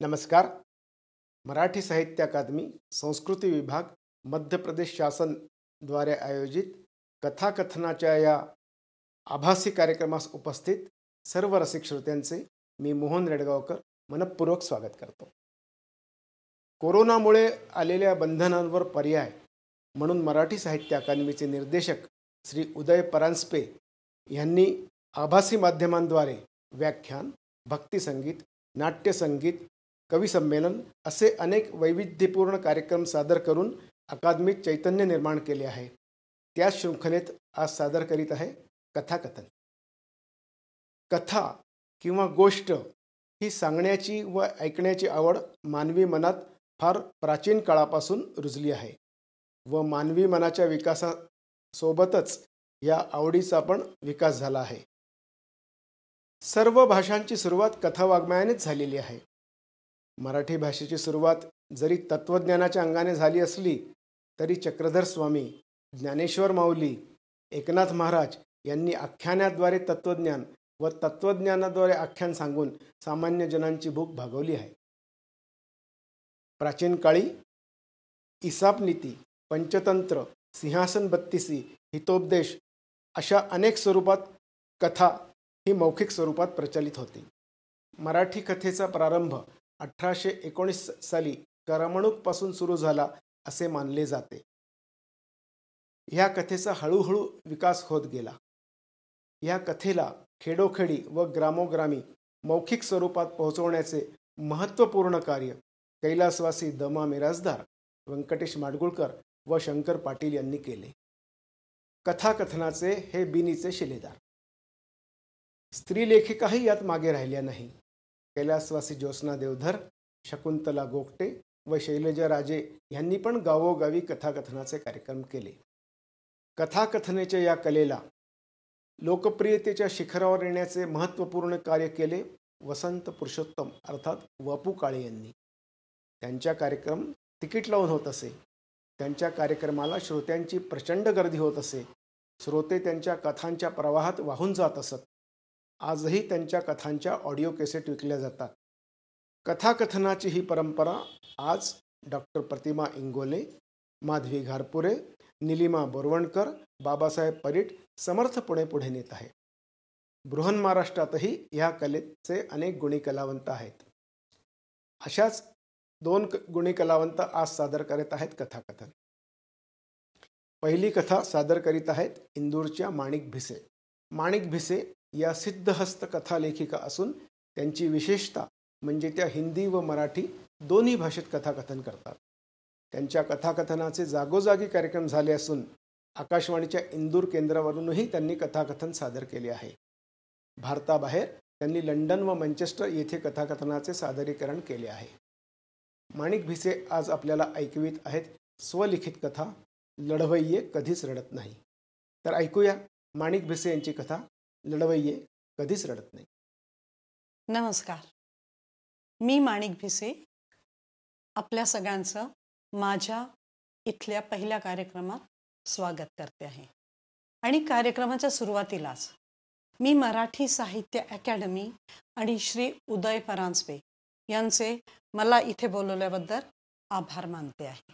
नमस्कार. मराठी साहित्य अकादमी, संस्कृती विभाग, मध्य प्रदेश शासन द्वारे आयोजित कथाकथनाच्या या आभासी कार्यक्रमास उपस्थित सर्व रसिक श्रोत्यांचे मी मोहन रेडगावकर मनपूर्वक स्वागत करतो. कोरोनामुळे आलेल्या बंधनांवर पर्याय म्हणून मराठी साहित्य अकादमीचे निर्देशक श्री उदय परांजपे यांनी आभासी माध्यमांद्वारे व्याख्यान, भक्तिसंगीत, नाट्यसंगीत, कवी संमेलन असे अनेक वैविध्यपूर्ण कार्यक्रम सादर करून अकादमीत चैतन्य निर्माण केले आहे. त्याच शृंखलेत आज सादर करीत आहे कथाकथन. कथा किंवा गोष्ट ही सांगण्याची व ऐकण्याची आवड मानवी मनात फार प्राचीन काळापासून रुजली आहे व मानवी मनाच्या विकासासोबतच या आवडीचा पण विकास झाला आहे. सर्व भाषांची सुरुवात कथावाङ्मयानेच झालेली आहे. मराठी भाषेची सुरुवात जरी तत्त्वज्ञानाच्या अंगाने झाली असली तरी चक्रधर स्वामी, ज्ञानेश्वर माऊली, एकनाथ महाराज यांनी आख्यानाद्वारे तत्त्वज्ञान व तत्त्वज्ञानाद्वारे आख्यान सांगून सामान्य जनांची भूक भागवली आहे. प्राचीन काळी ईसापनीती, पंचतंत्र, सिंहासन बत्तीसी, हितोपदेश अशा अनेक स्वरूपात कथा ही मौखिक स्वरूपात प्रचलित होती. मराठी कथेचा प्रारंभ 1819 साली करमणूकपासून सुरू झाला असे मानले जाते. ह्या कथेचा हळूहळू विकास होत गेला. ह्या कथेला खेडोखेडी व ग्रामोग्रामी मौखिक स्वरूपात पोहोचवण्याचे महत्त्वपूर्ण कार्य कैलासवासी द.मा. मिरासदार, व्यंकटेश माडगुळकर व शंकर पाटील यांनी केले. कथाकथनाचे हे बिनीचे शिलेदार. स्त्रीलेखिकाही यात मागे राहिल्या नाही. कैलासवासी ज्योत्स्ना देवधर, शकुंतला गोगटे व शैलजा राजे यांनी पण गावोगावी कथाकथनाचे कार्यक्रम केले. कथाकथनेच्या या कलेला लोकप्रियतेच्या शिखरावर येण्याचे महत्त्वपूर्ण कार्य केले वसंत पुरुषोत्तम अर्थात वपू काळे यांनी. त्यांच्या कार्यक्रम तिकीट लावून होत असे. त्यांच्या कार्यक्रमाला श्रोत्यांची प्रचंड गर्दी होत असे. श्रोते त्यांच्या कथांच्या प्रवाहात वाहून जात असत. आजही त्यांच्या कथांच्या ऑडिओ कॅसेट विकल्या जातात. कथाकथनाची ही परंपरा आज डॉक्टर प्रतिमा इंगोले, माधवी घारपुरे, निलिमा बोरवणकर, बाबासाहेब परीट समर्थपणे पुढे नेत आहे. बृहन महाराष्ट्रातही ह्या कलेचे अनेक गुणी कलावंत आहेत. अशाच दोन गुणी कलावंत आज सादर करत आहेत कथाकथन. पहिली कथा सादर करीत आहेत इंदूरच्या माणिक भिसे. माणिक भिसे या सिद्धहस्त कथा लेखिका असून त्यांची विशेषता म्हणजे त्या हिंदी व मराठी दोन्ही भाषेत कथाकथन करतात. त्यांच्या कथाकथनाचे जागोजागी कार्यक्रम झाले असून आकाशवाणीच्या इंदूर केंद्रावरूनही त्यांनी कथाकथन सादर केले आहे. भारताबाहेर त्यांनी लंडन व मँचेस्टर येथे कथाकथनाचे सादरीकरण केले आहे. माणिक भिसे आज आपल्याला ऐकवीत आहेत स्वलिखित कथा लढवय्ये कधीच रडत नाही. तर ऐकूया माणिक भिसे यांची कथा लढवय्ये कधीच रडत नाही. नमस्कार, मी माणिक भिसे आपल्या सगळ्यांचं माझ्या इथल्या पहिल्या कार्यक्रमात स्वागत करते आहे. आणि कार्यक्रमाच्या सुरुवातीलाच मी मराठी साहित्य अकादमी आणि श्री उदय परांजपे यांचे मला इथे बोलवल्याबद्दल आभार मानते आहे.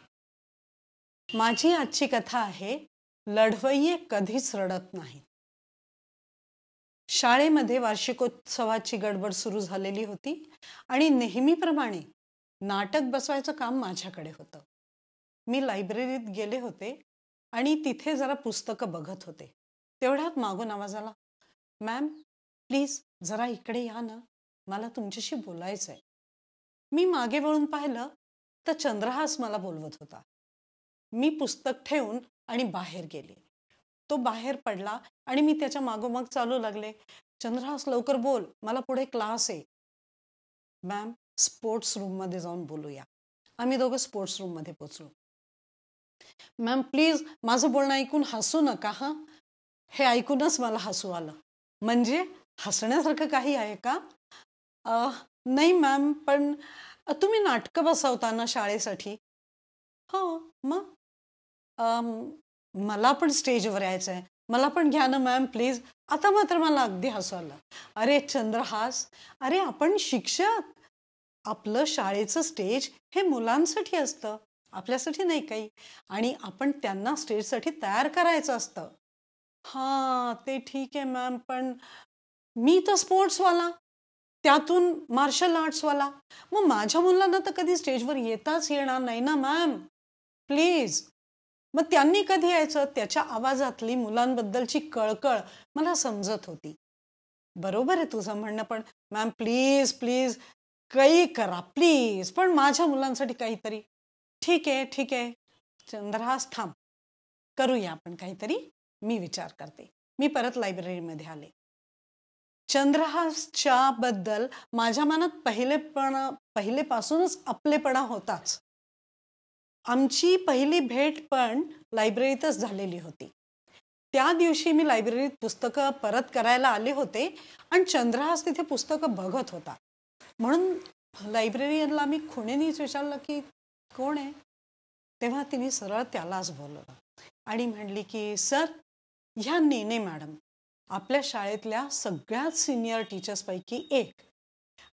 माझी आजची कथा आहे लढवय्ये कधीच रडत नाही. शाळेमध्ये वार्षिकोत्सवाची गडबड सुरू झालेली होती आणि नेहमीप्रमाणे नाटक बसवायचं काम माझ्याकडे होतं. मी लायब्ररीत गेले होते आणि तिथे जरा पुस्तकं बघत होते. तेवढ्यात मागून आवाज आला, मॅम प्लीज जरा इकडे या ना, मला तुमच्याशी बोलायचं आहे. मी मागे वळून पाहिलं तर चंद्रहास मला बोलवत होता. मी पुस्तक ठेवून आणि बाहेर गेले. तो बाहेर पडला आणि मी त्याच्या मागोमाग चालू लागले, चंद्रहास लवकर बोल, मला पुढे क्लास आहे. मॅम स्पोर्ट्स रूममध्ये जाऊन बोलूया. आम्ही दोघं स्पोर्ट्स रूममध्ये पोचलो. मॅम प्लीज माझं बोलणं ऐकून हसू नका हां. हे ऐकूनच मला हसू आलं. म्हणजे हसण्यासारखं काही आहे का? नाही मॅम, पण तुम्ही नाटकं बसवता ना शाळेसाठी? हो मग मला पण स्टेजवर यायचं आहे, मला पण घ्या ना मॅम प्लीज. आता मात्र मला अगदी हसू आलं. अरे चंद्रहास, अरे आपण शिक्षक, आपलं शाळेचं स्टेज हे मुलांसाठी असतं, आपल्यासाठी नाही काही. आणि आपण त्यांना स्टेजसाठी तयार करायचं असतं. हां, ते ठीक आहे मॅम, पण मी तर स्पोर्ट्सवाला, त्यातून मार्शल आर्ट्सवाला. मग माझ्या मुलांना तर कधी स्टेजवर येताच येणार नाही ना मॅम, प्लीज. मग त्यांनी कधी यायचं? त्याच्या आवाजातली मुलांबद्दलची कळकळ मला समजत होती. बरोबर आहे तुझं म्हणणं, पण मॅम प्लीज प्लीज काही करा प्लीज, पण माझ्या मुलांसाठी काहीतरी. ठीक आहे ठीक आहे, चंद्रहास थांब, करूया आपण काहीतरी, मी विचार करते. मी परत लायब्ररीमध्ये आले. चंद्रहासच्या बद्दल माझ्या मनात पहिलेपासूनच आपलेपणा होताच. आमची पहिली भेट पण लायब्ररीतच झालेली होती. त्या दिवशी मी लायब्ररीत पुस्तकं परत करायला आले होते आणि चंद्रहास तिथे पुस्तकं बघत होता. म्हणून लायब्ररीला मी खुणेनीच विचारलं की कोण आहे. तेव्हा तिने सरळ त्यालाच बोलवलं आणि म्हणली की सर, ह्या नेने मॅडम आपल्या शाळेतल्या सगळ्यात सिनियर टीचर्सपैकी एक.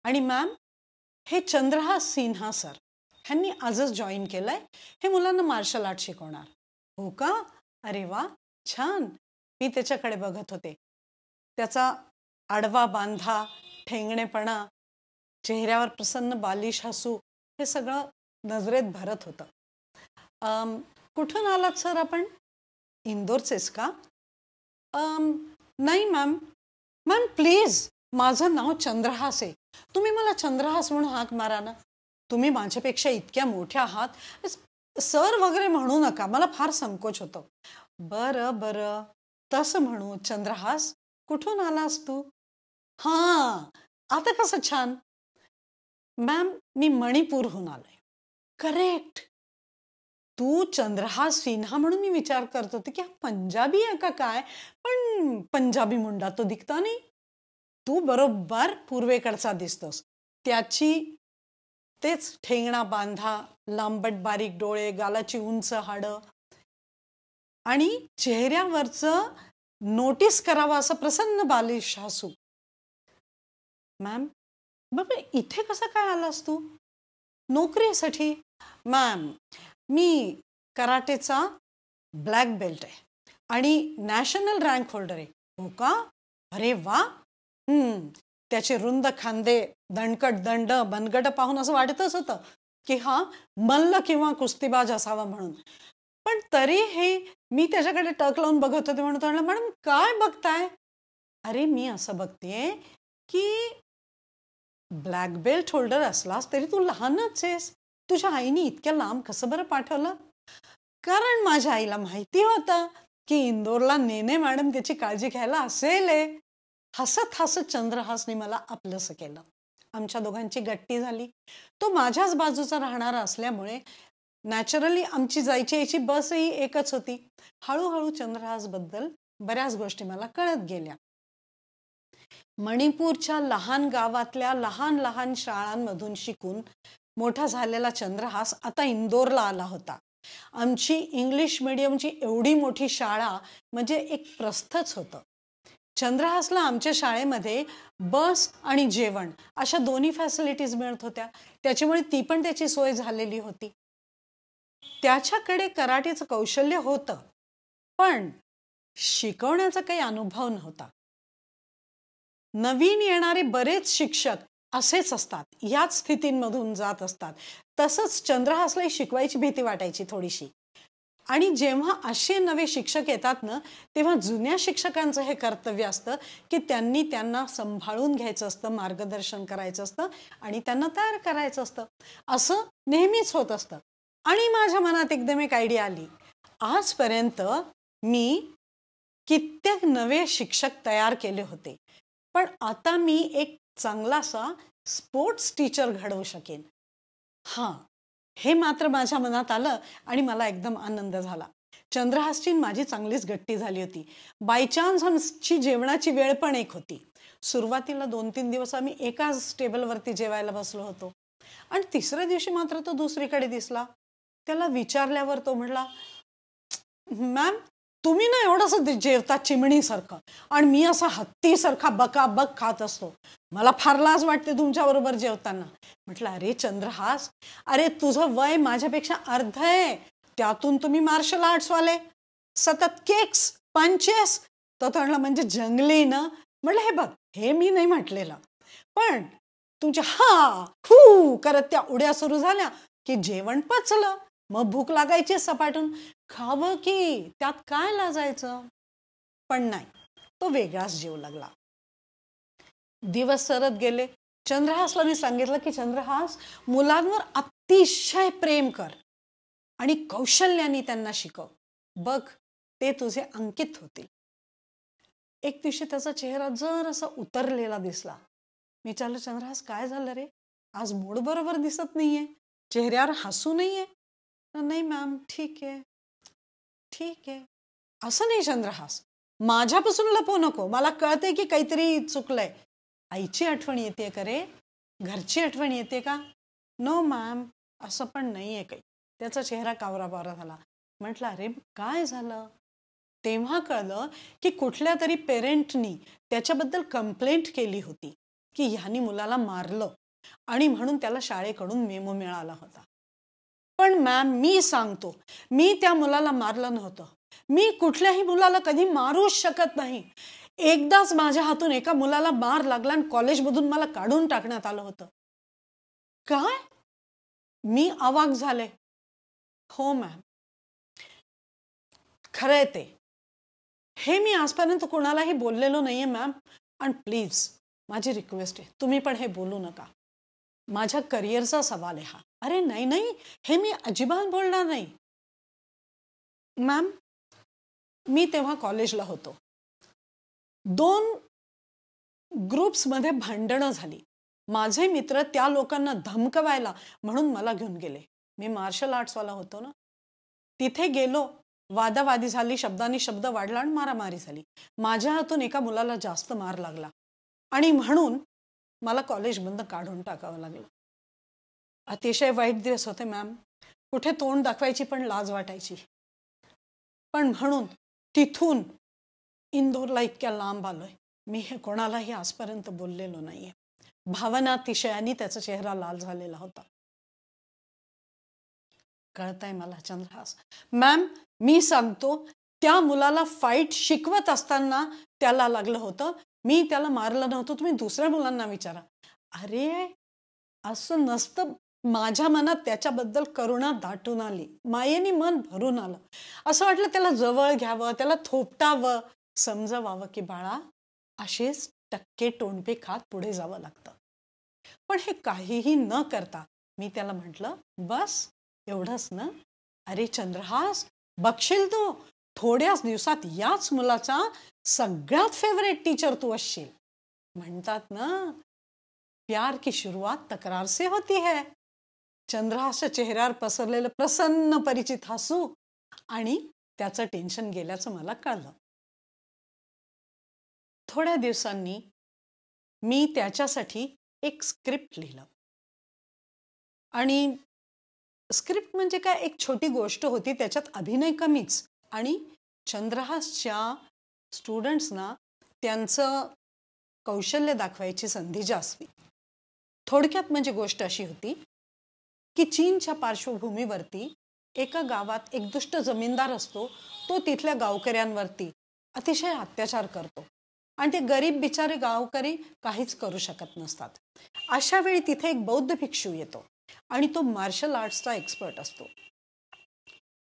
आणि मॅम, हे चंद्रहास सिन्हा सर, ह्यांनी आजच जॉईन केलंय. हे मुलांना मार्शल आर्ट शिकवणार. हो का? अरे वा, छान. मी त्याच्याकडे बघत होते. त्याचा आडवा बांधा, ठेंगणेपणा, चेहऱ्यावर प्रसन्न बालिश हसू, हे सगळं नजरेत भरत होतं. कुठून आलात सर आपण? इंदोरचेच का? नाही मॅम. मॅम प्लीज, माझं नाव चंद्रहास आहे. तुम्ही मला चंद्रहास म्हणून हाक मारा ना. तुम्ही माझ्यापेक्षा इतक्या मोठ्या आहात, सर वगैरे म्हणू नका, मला फार संकोच होतो. बरं बरं, तसं म्हणू. चंद्रहास, कुठून आलास तू? हां, आता कसं छान. मॅम, मी मणिपूरहून आलोय. करेक्ट. तू चंद्रहास सिन्हा म्हणून मी विचार करत होते की हा पंजाबी आहे का काय, पण पंजाबी मुंडा तो दिखता नाही. तू बरोबर पूर्वेकडचा दिसतोस. तेच ठेंगणा बांधा, लांबट बारीक डोळे, गालाची उंच हाडं आणि चेहऱ्यावरचं नोटीस करावं असं प्रसन्न बालिश हसू. मॅम, बाबा इथे कसा काय आलास तू? नोकरीसाठी. मॅम, मी कराटेचा ब्लॅक बेल्ट आहे आणि नॅशनल रँक होल्डर आहे. हो का? अरे वा. त्याचे रुंद खांदे, दणकट दंड, मनगट पाहून असं वाटतच होतं की हा मल्ल किंवा कुस्तीबाज असावा म्हणून. पण तरीही मी त्याच्याकडे टक लावून बघत होते. म्हणून म्हटलं, मॅडम काय बघताय? अरे मी असं बघतेय की ब्लॅक बेल्ट होल्डर असलास तरी तू लहानच आहेस. तुझ्या आईने इतक्या लांब कसं बरं पाठवलं? कारण माझ्या आईला माहिती होतं की इंदोरला नेने मॅडम त्याची काळजी घ्यायला असेल. हसत हसत चंद्रहासने मला आपलंसं केलं. आमच्या दोघांची गट्टी झाली. तो माझ्याच बाजूचा राहणारा असल्यामुळे नॅचरली आमची जायची यायची बसही एकच होती. हळूहळू चंद्रहासबद्दल बऱ्याच गोष्टी मला कळत गेल्या. मणिपूरच्या लहान गावातल्या लहान लहान शाळांमधून शिकून मोठा झालेला चंद्रहास आता इंदोरला आला होता. आमची इंग्लिश मीडियमची एवढी मोठी शाळा म्हणजे एक प्रस्थच होतं. चंद्रहासला आमच्या शाळेमध्ये बस आणि जेवण अशा दोन्ही फॅसिलिटीज मिळत होत्या. त्याच्यामुळे ती पण त्याची सोय झालेली होती. त्याच्याकडे कराटेचं कौशल्य होतं, पण शिकवण्याचा काही अनुभव नव्हता. नवीन येणारे बरेच शिक्षक असेच असतात, याच स्थितींमधून जात असतात. तसंच चंद्रहासलाही शिकवायची भीती वाटायची थोडीशी. आणि जेव्हा असे नवे शिक्षक येतात ना, तेव्हा जुन्या शिक्षकांचं हे कर्तव्य असतं की त्यांनी त्यांना सांभाळून घ्यायचं असतं, मार्गदर्शन करायचं असतं आणि त्यांना तयार करायचं असतं. असं नेहमीच होत असतं. आणि माझ्या मनात एकदम एक आयडिया आली. आजपर्यंत मी कित्येक नवे शिक्षक तयार केले होते, पण आता मी एक चांगलासा स्पोर्ट्स टीचर घडवू शकेन. हां, हे मात्र माझ्या मनात आलं आणि मला एकदम आनंद झाला. चंद्रहासची माझी चांगलीच गट्टी झाली होती. बाय चान्स आमची जेवणाची वेळ पण एक होती. सुरुवातीला 2-3 दिवस आम्ही एकाच टेबलवरती जेवायला बसलो होतो आणि तिसऱ्या दिवशी मात्र तो दुसरीकडे दिसला. त्याला विचारल्यावर तो म्हणाला, मॅम तुम्ही ना एवढंसं जेवता चिमणीसारखं आणि मी असा हत्तीसारखा बकाबक खात असतो. मला फार लाज वाटते तुमच्या बरोबर जेवताना. म्हटलं अरे चंद्रहास, अरे तुझं वय माझ्यापेक्षा अर्ध आहे, त्यातून तुम्ही मार्शल आर्ट्सवाले सतत केक्स पंचेस. तो म्हणला म्हणजे जंगली ना. म्हटलं हे बघ, हे मी नाही म्हटलेलं, पण तुमच्या हा हू करत त्या उड्या सुरू झाल्या की जेवण पचलं, मग भूक लागायची सपाटून. खावं की, त्यात काय लाजायचं. पण नाही, तो वेगळाच जीव लागला. दिवस सरत गेले. चंद्रहासला मी सांगितलं की चंद्रहास, मुलांवर अतिशय प्रेम कर आणि कौशल्याने त्यांना शिकव, बघ ते तुझे अंकित होतील. एक दिवशी त्याचा चेहरा जर असा उतरलेला दिसला. मी विचारलं, चंद्रहास काय झालं रे, आज मूड बरोबर दिसत नाहीये, चेहऱ्यावर हसू नाहीये. नाही मॅम, ठीक आहे ठीक आहे. असं नाही चंद्रहास, माझ्यापासून लपवू नको, मला कळते की काहीतरी चुकलंय. आईची आठवण येते का रे, घरची आठवण येते का. नो मॅम, असं पण नाहीये काही. त्याचा चेहरा कावरा बावरा झाला. म्हटलं अरे काय झालं. तेव्हा कळलं की कुठल्या तरी पेरेंटनी त्याच्याबद्दल कंप्लेंट केली होती की ह्यानी मुलाला मारलं आणि म्हणून त्याला शाळेकडून मेमो मिळाला होता. पण मॅम मी सांगतो, मी त्या मुलाला मारलं नव्हतं. मी कुठल्याही मुलाला कधी मारूच शकत नाही. एकदाच माझ्या हातून एका मुलाला मार लागला आणि कॉलेजमधून मला काढून टाकण्यात आलं होतं. काय. मी अवाक झाले. हो मॅम, खरंय ते. हे मी आजपर्यंत कोणालाही बोललेलो नाहीये मॅम, आणि प्लीज माझी रिक्वेस्ट आहे, तुम्ही पण हे बोलू नका. माझ्या करिअरचा सवाल आहे हा. अरे नाही नाही, हे मी अजिबात बोलणार नाही. मॅम, मी तेव्हा कॉलेजला होतो. 2 ग्रुप्समध्ये भांडणं झाली. माझे मित्र त्या लोकांना धमकवायला म्हणून मला घेऊन गेले. मी मार्शल आर्ट्सवाला होतो ना. तिथे गेलो, वादावादी झाली, शब्दांनी शब्द वाढला आणि मारामारी झाली. माझ्या हातून एका मुलाला जास्त मार लागला आणि म्हणून मला कॉलेजमधनं काढून टाकावं लागलं. अतिशय वाईट दिवस होते मॅम. कुठे तोंड दाखवायची पण लाज वाटायची. पण म्हणून तिथून इंदोरला इतक्या लांब आलोय. मी हे कोणालाही आजपर्यंत बोललेलो नाहीये. भावनातिशयाने त्याचा चेहरा लाल झालेला होता. कळतंय मला चंद्रहास. मॅम मी सांगतो, त्या मुलाला फाईट शिकवत असताना त्याला लागलं होतं. मी त्याला मारलं नव्हतं, तुम्ही दुसऱ्या मुलांना विचारा. अरे असं नसतं. माझ्या मनात त्याच्याबद्दल करुणा दाटून आली, मायेने मन भरून आलं. असं वाटलं त्याला जवळ घ्यावं, त्याला थोपटावं, समजवावं की बाळा असेच टक्के टोणपे खात पुढे जावं लागतं. पण हे काहीही न करता मी त्याला म्हटलं, बस एवढंच ना. अरे चंद्रहास, बघशील तू थोड्याच दिवसात याच मुलाचा सगळ्यात फेवरेट टीचर तू असशील. म्हणतात ना, प्यार की शुरुआत तक्रार से होती है. चंद्रहासच्या चेहऱ्यावर पसरलेलं प्रसन्न परिचित हसू आणि त्याचं टेन्शन गेल्याचं मला कळलं. थोड्या दिवसांनी मी त्याच्यासाठी एक स्क्रिप्ट लिहिलं. आणि स्क्रिप्ट म्हणजे काय, एक छोटी गोष्ट होती, त्याच्यात अभिनय कमीच आणि चंद्रहासच्या स्टुडंट्सना त्यांचं कौशल्य दाखवायची संधी जास्ती. थोडक्यात म्हणजे गोष्ट अशी होती की चीनच्या पार्श्वभूमीवरती एका गावात एक दुष्ट जमीनदार असतो. तो तिथल्या गावकऱ्यांवरती अतिशय अत्याचार करतो आणि ते गरीब बिचारे गावकरी काहीच करू शकत नसतात. अशा वेळी तिथे एक बौद्ध भिक्षू येतो आणि तो मार्शल आर्ट्सचा एक्सपर्ट असतो.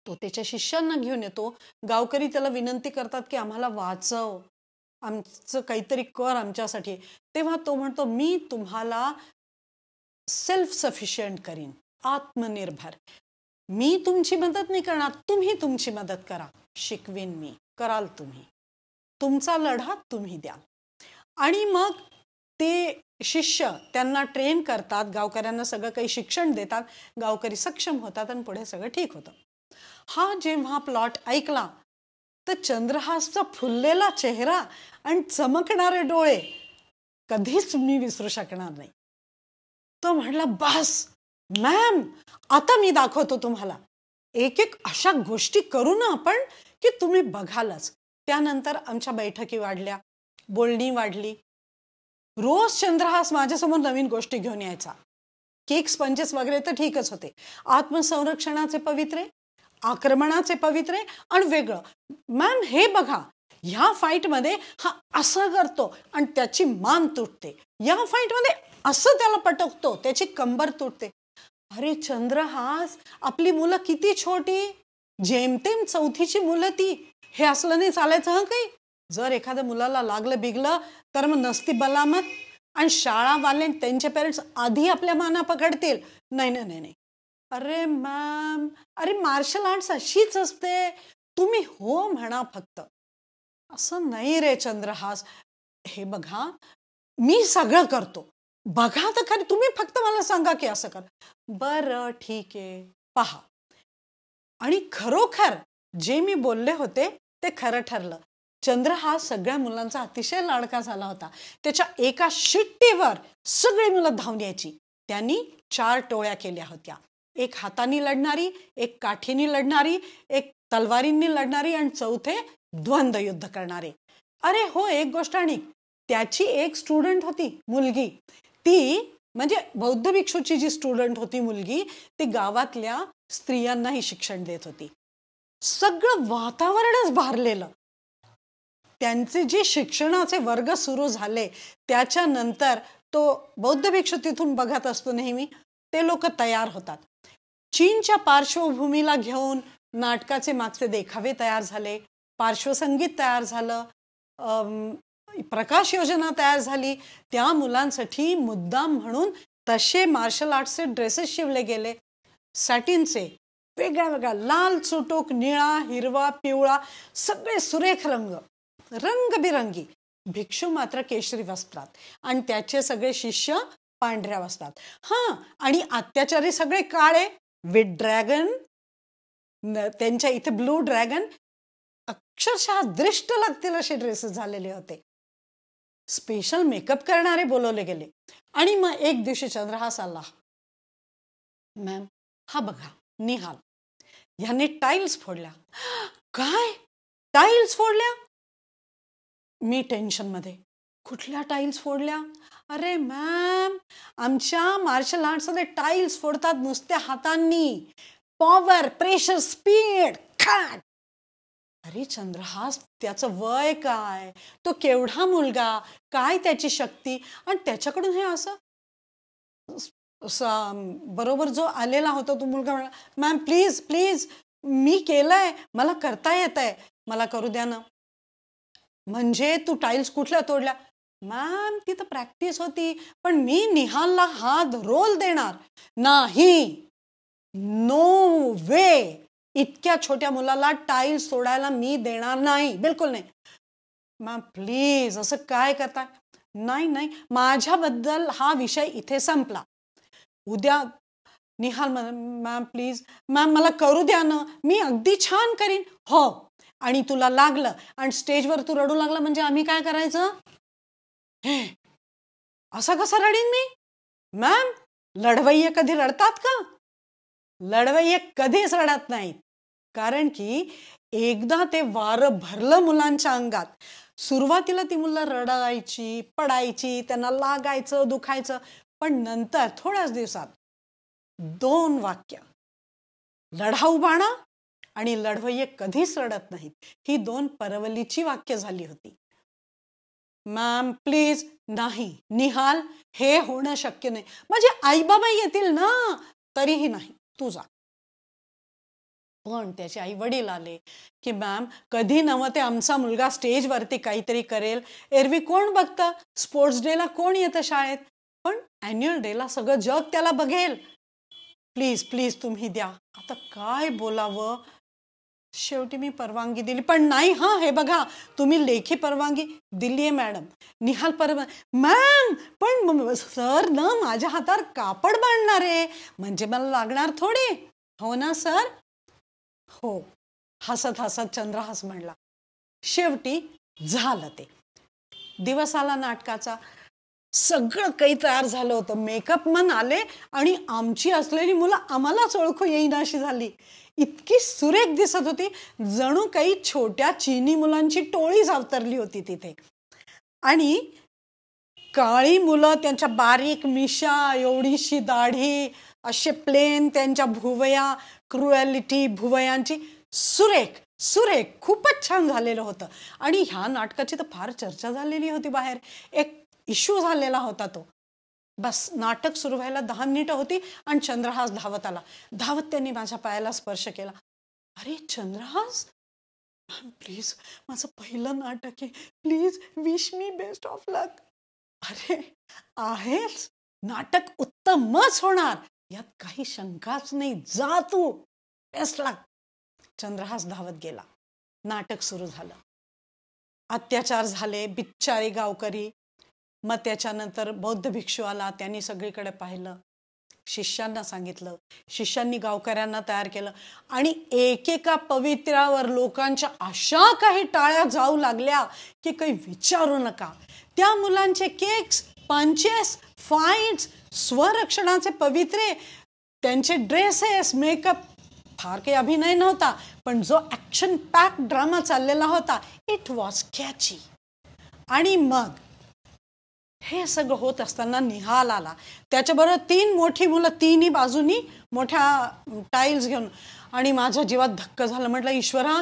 तो त्याच्या शिष्यांना घेऊन येतो. गावकरी त्याला विनंती करतात की आम्हाला वाचव, आमचं काहीतरी कर आमच्यासाठी. तेव्हा तो म्हणतो, मी तुम्हाला सेल्फ सफिशियंट करीन, आत्मनिर्भर. मी तुमची मदत नाही करणार, तुम्ही तुमची मदत करा. शिकवीन मी, कराल तुम्ही, तुमचा लढा तुम्ही द्या. आणि मग ते शिष्य त्यांना ट्रेन करतात, गावकऱ्यांना सगळं काही शिक्षण देतात, गावकरी सक्षम होतात आणि पुढे सगळं ठीक होतं. हा जेव्हा प्लॉट ऐकला तर चंद्रहासचा फुललेला चेहरा आणि चमकणारे डोळे कधीच मी विसरू शकणार नाही. तो म्हटला, बस मॅम, आता मी दाखवतो तुम्हाला. एक एक अशा गोष्टी करू ना आपण की तुम्ही बघालच. त्यानंतर आमच्या बैठकी वाढल्या, बोलणी वाढली. रोज चंद्रहास माझ्यासमोर नवीन गोष्टी घेऊन यायचा. केक स्पंजेस वगैरे तर ठीकच होते. आत्मसंरक्षणाचे पवित्रे, आक्रमणाचे पवित्रे आणि वेगळं. मॅम हे बघा, ह्या फाईटमध्ये हा असं करतो आणि त्याची मान तुटते, या फाईटमध्ये असं त्याला पटकतो, त्याची कंबर तुटते. अरे चंद्रहास, आपली मुलं किती छोटी, जेमतेम 4थीची मुलं ती. हे असलं नाही चालायचं हं काही. जर एखाद्या मुलाला लागलं बिगलं तर मग नसती बलामत आणि शाळावाले त्यांचे पेरेंट्स आधी आपल्या माना पकडतील. नाही नाही नाही नाही. अरे मॅम, अरे मार्शल आर्ट्स अशीच असते, तुम्ही हो म्हणा फक्त. असं नाही रे चंद्रहास. हे बघा, मी सगळं करतो, बघा तर खरी, तुम्ही फक्त मला सांगा की असं कर. बरं ठीक आहे, पहा. आणि खरोखर जे मी बोलले होते ते खरं ठरलं. चंद्रहास सगळ्या मुलांचा अतिशय लाडका झाला होता. त्याच्या एका शिट्टीवर सगळी मुलं धावून यायची. त्यांनी 4 टोळ्या केल्या होत्या. एक हाताने लढणारी, एक काठीने लढणारी, एक तलवारींनी लढणारी आणि 4थे द्वंद्व युद्ध करणारे. अरे हो, एक गोष्ट आणि त्याची एक स्टुडंट होती मुलगी, ती म्हणजे बौद्ध भिक्षूची जी स्टुडंट होती मुलगी, ती गावातल्या स्त्रियांनाही शिक्षण देत होती. सगळं वातावरणच भारलेलं. त्यांचे जे शिक्षणाचे वर्ग सुरू झाले त्याच्यानंतर तो बौद्ध भिक्षू तिथून बघत असतो नेहमी, ते लोक तयार होतात. चीनच्या पार्श्वभूमीला घेऊन नाटकाचे मागचे देखावे तयार झाले, पार्श्वसंगीत तयार झालं, प्रकाश योजना तयार झाली. त्या मुलांसाठी मुद्दाम म्हणून तसे मार्शल आर्ट्सचे ड्रेसेस शिवले गेले, सॅटिनचे, वेगळ्या वेगळ्या, लाल चुटूक, निळा, हिरवा, पिवळा, सगळे सुरेख रंग, रंगबिरंगी. भिक्षू मात्र केशरी वस्त्रात आणि त्याचे सगळे शिष्य पांढऱ्या वस्त्रात. हां, आणि अत्याचारी सगळे काळे, विथ ड्रॅगन, त्यांच्या इथे ब्लू ड्रॅगन, अक्षरशः दृष्ट लागतील असे ड्रेसेस झालेले होते. स्पेशल मेकअप करणारे बोलवले गेले. आणि मग एक दिवशी चंद्रहास आला. मॅम हा बघा निहाल, ह्याने टाईल्स फोडल्या. काय टाईल्स फोडल्या? मी टेन्शन मध्ये. कुठल्या टाईल्स फोडल्या? अरे मॅम, आमच्या मार्शल आर्ट्समध्ये टाईल्स फोडतात नुसत्या हातांनी. पॉवर, प्रेशर, स्पीड, खॅट. अरे चंद्रहास, त्याचं वय काय, तो केवढा मुलगा, काय त्याची शक्ती, आणि त्याच्याकडून हे असं. बरोबर जो आलेला होता तो मुलगा म्हणला, मॅम प्लीज प्लीज, मी केलंय, मला करता येत आहे, मला करू द्या ना. म्हणजे तू टाईल्स कुठल्या तोडल्या? मॅम तिथं प्रॅक्टिस होती, पण मी निहालला हात रोल देणार नाही. नो वे, इतक्या छोट्या मुलाला टाईल्स तोडायला मी देणार नाही, बिलकुल नाही. मॅम प्लीज, असं काय करताय? नाही नाही, माझ्याबद्दल हा विषय इथे संपला. उद्या निहाल, मॅम प्लीज, मॅम मला करू द्या ना, मी अगदी छान करीन. हो, आणि तुला लागलं आणि स्टेजवर तू रडू लागला म्हणजे आम्ही काय करायचं? हे असं कसं रडीन मी? मॅम, लढवय्ये कधी रडतात का? लढवय्ये कधीच रडत नाहीत. कारण की एकदा ते वारं भरलं मुलांच्या अंगात, सुरुवातीला ती मुलं रडायची, पडायची, त्यांना लागायचं, दुखायचं, पण नंतर थोड्याच दिवसात 2 वाक्य, लढाऊ बाणा आणि लढवय्ये कधीच रडत नाहीत, ही 2 परवलीची वाक्य झाली होती. मॅम प्लीज, नाही निहाल, हे होणं शक्य नाही. माझे आई बाबा येतील ना, तरीही नाही, तू जा. पण त्याचे आई वडील आले की मॅम, कधी नव्हे ते आमचा मुलगा स्टेजवरती काहीतरी करेल. एरवी कोण बघतं, स्पोर्ट्स डेला कोण येतं शाळेत, पण ॲन्युअल डेला सगळं जग त्याला बघेल. प्लीज प्लीज तुम्ही द्या. आता काय बोलावं? शेवटी मी परवानगी दिली. पण नाही, हां हे बघा, तुम्ही लेखी परवानगी दिली आहे मॅडम. निहाल मॅम, पण सर ना माझ्या हातावर कापड बांधणार आहे, म्हणजे मला लागणार थोडे. हो ना सर? हो, हसत हसत चंद्रहास म्हणला. शेवटी झालं ते. दिवस आला नाटकाचा. सगळं काही तयार झालं होतं. मेकअप मन आले आणि आमची असलेली मुलं आम्हालाच ओळखू येईना अशी झाली. इतकी सुरेख दिसत होती, जणू काही छोट्या चीनी मुलांची टोळीच अवतरली होती तिथे. आणि काळी मुलं, त्यांच्या बारीक मिशा, एवढीशी दाढी, असे प्लेन त्यांच्या भुवया, क्रुएलिटी भुवयांची, सुरेख सुरेख खूपच छान झालेलं होतं. आणि ह्या नाटकाची तर फार चर्चा झालेली होती बाहेर, एक इश्यू झालेला होता तो. बस नाटक सुरू व्हायला 10 मिनिटं होती आणि चंद्रहास धावत आला. धावत त्यांनी माझ्या पायाला स्पर्श केला. अरे चंद्रहास, प्लीज, माझं पहिलं नाटक आहे, please wish me best of luck. अरे आहेच, नाटक उत्तमच होणार, यात काही शंकाच नाही, जा तू, बेस्ट लक. चंद्रहास धावत गेला. नाटक सुरू झालं. अत्याचार झाले, बिच्चारे गावकरी. मग त्याच्यानंतर बौद्ध भिक्षू आला, त्यांनी सगळीकडे पाहिलं, शिष्यांना सांगितलं, शिष्यांनी गावकऱ्यांना तयार केलं. आणि एकेका पवित्र्यावर लोकांच्या अशा काही टाळ्या जाऊ लागल्या की काही विचारू नका. त्या मुलांचे केक्स, पंचेस, फाईट्स, स्वरक्षणाचे पवित्रे, त्यांचे ड्रेसेस, मेकअप, फार काही अभिनय नव्हता, पण जो ॲक्शन पॅक ड्रामा चाललेला होता, इट वॉज कॅची. आणि मग हे सगळं होत असताना निहाल आला. त्याच्याबरोबर 3 मोठी मुलं, 3ही बाजूनी मोठ्या टाईल्स घेऊन. आणि माझ्या जीवात धक्का झाला. म्हटलं, ईश्वरा,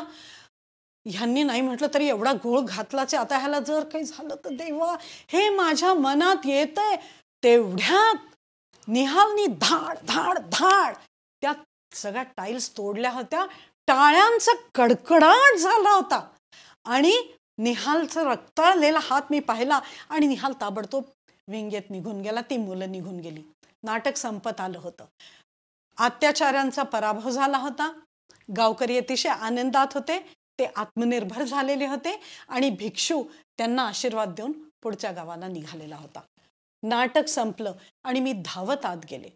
ह्यांनी नाही म्हटलं तरी एवढा घोळ घातलाच, आता ह्याला जर काही झालं तर देवा. हे माझ्या मनात येतंय. तेवढ्यात निहालनी धाड धाड धाड त्या सगळ्या टाईल्स तोडल्या होत्या. टाळ्यांचा कडकडाट झाला होता. आणि निहालचा रक्ताळलेला हात मी पाहिला आणि निहाल ताबडतोब विंगेत निघून गेला. ती मुलं निघून गेली. नाटक संपत आलं होतं. अत्याचारांचा पराभव झाला होता. गावकरी अतिशय आनंदात होते. ते आत्मनिर्भर झालेले होते आणि भिक्षू त्यांना आशीर्वाद देऊन पुढच्या गावाला निघालेला होता. नाटक संपलं आणि मी धावत आत गेले.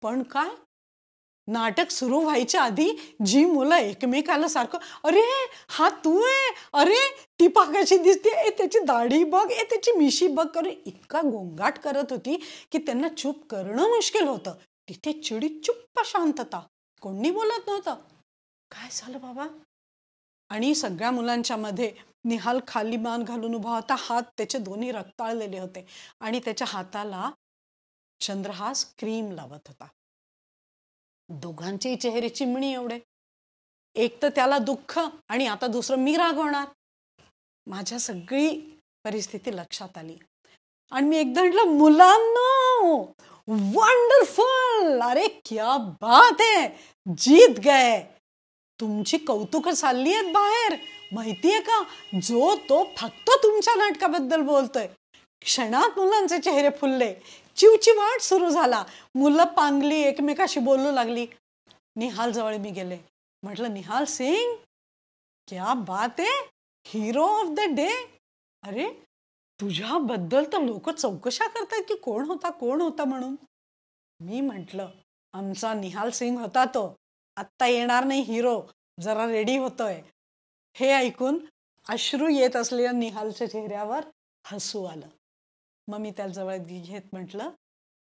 पण काय, नाटक सुरू व्हायच्या आधी जी मुलं एकमेकाला सारखं, अरे हा तू आहे, अरे ती पाकाची दिसते, ए त्याची दाढी बघ, ए त्याची मिशी बघ, करून इतका गोंगाट करत होती की त्यांना चूप करणं मुश्किल होतं. तिथे चिडी चुप्प शांतता, कोणी बोलत नव्हतं. काय झालं बाबा? आणि सगळ्या मुलांच्या मध्ये निहाल खाली मान घालून उभा होता. हात त्याचे दोन्ही रक्ताळलेले होते आणि त्याच्या हाताला चंद्रहास क्रीम लावत होता. दोघांचेही चेहरे चिमणी एवढे. एक तर त्याला दुःख आणि आता दुसरं मी रागवणार. माझ्या सगळी परिस्थिती लक्षात आली आणि मी एकदा म्हटलं, मुलांनो, वंडरफुल, अरे क्या बात है, जीत गए. तुमची कौतुक चालली आहेत बाहेर, माहितीये का, जो तो फक्त तुमच्या नाटकाबद्दल बोलतोय. क्षणात मुलांचे चेहरे फुलले. चिवचिवाट सुरू झाला. मुलं पांगली, एकमेकाशी बोलू लागली. निहाल जवळ मी गेले. म्हटलं, निहाल सिंग, क्या बात आहे, हिरो ऑफ द डे. अरे तुझ्याबद्दल तर लोक चौकशा करतायत की कोण होता म्हणून. मी म्हटलं, आमचा निहाल सिंग होता तो, आत्ता येणार नाही हिरो, जरा रेडी होतोय. हे ऐकून अश्रू येत असलेल्या निहालच्या चेहऱ्यावर हसू आलं. मग मी त्याजवळ घेत म्हटलं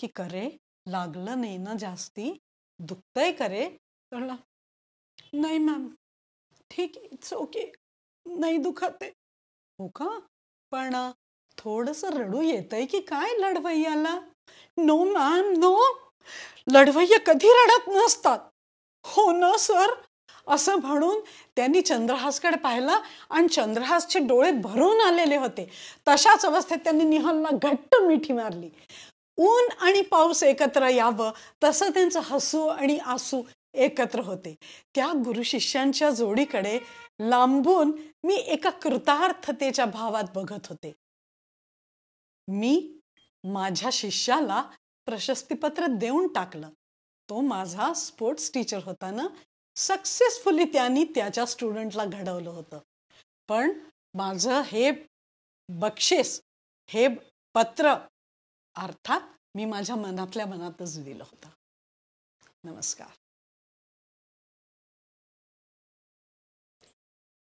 की करे, लागलं नाही ना जास्ती, दुखतंय करे? कळलं, नाही मॅम, ठीक आहे, इट्स ओके, नाही दुखत आहे. हो का? पण थोडंसं रडू येतंय की काय लढवय्याला? नो मॅम, नो, लढवय्या कधी रडत नसतात. हो ना सर, असं म्हणून त्यांनी चंद्रहासकडे पाहिलं आणि चंद्रहासचे डोळे भरून आलेले होते. तशाच अवस्थेत त्यांनी निहालला घट्ट मिठी मारली. ऊन आणि पाऊस एकत्र यावं तसं त्यांचं हसू आणि आसू एकत्र होते. त्या गुरु शिष्यांच्या जोडीकडे लांबून मी एका कृतार्थतेच्या भावात बघत होते. मी माझ्या शिष्याला प्रशस्तीपत्र देऊन टाकलं. तो माझा स्पोर्ट्स टीचर होता ना, सक्सेसफुली त्यांनी त्याच्या स्टुडंटला घडवलं होतं. पण माझं हे बक्षीस, हे पत्र, अर्थात मी माझ्या मनातल्या मनातच दिलं होतं. नमस्कार.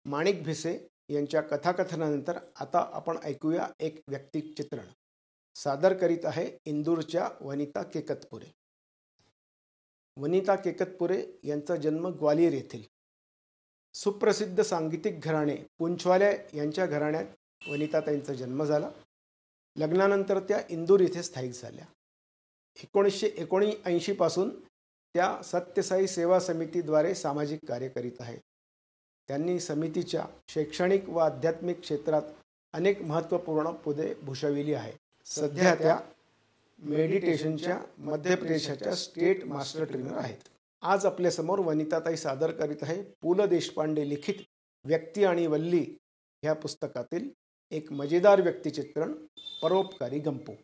माणिक भिसे यांच्या कथाकथनानंतर आता आपण ऐकूया एक व्यक्तिचित्रण. सादर करीत आहे इंदूरच्या वनिता केकतपुरे. वनिता केकतपुरे यांचा जन्म ग्वालियर येथील. सुप्रसिद्ध सांगीतिक घराणे पुंछवाल्या यांच्या घराण्यात वनिताताईंचा जन्म झाला. लग्नानंतर त्या इंदूर येथे स्थायिक झाल्या. 1979 पासून त्या सत्यसाई सेवा समितीद्वारे सामाजिक कार्य करीत आहेत. त्यांनी समितीच्या शैक्षणिक व आध्यात्मिक क्षेत्रात अनेक महत्त्वपूर्ण पदे भूषविली आहेत. सध्या त्या मेडिटेशनच्या मध्य प्रदेशाच्या स्टेट मास्टर ट्रेनर आहेत. आज आपल्यासमोर वनिताताई सादर करीत आहे पु ल देशपांडे लिखित व्यक्ती आणि वल्ली ह्या पुस्तकातील एक मजेदार व्यक्तिचित्रण परोपकारी गंपू.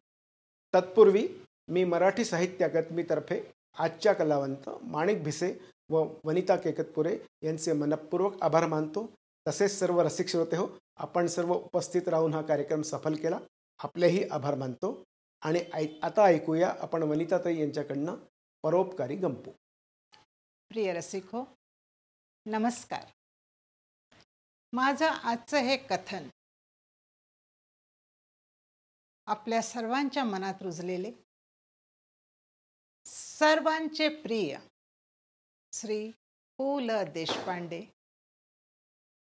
तत्पूर्वी मी मराठी साहित्य अकादमीतर्फे आजच्या कलावंत माणिक भिसे व वनिता केकतपुरे यांचे मनपूर्वक आभार मानतो. तसेच सर्व रसिक श्रोते हो, आपण सर्व उपस्थित राहून हा कार्यक्रम सफल केला, आपलेही आभार मानतो. आणि आता ऐकूया आपण वनिताताई यांच्याकडनं परोपकारी गंपू. प्रिय रसिक हो, नमस्कार. माझं आजचं हे कथन आपल्या सर्वांच्या मनात रुजलेले, सर्वांचे प्रिय श्री पु ल देशपांडे,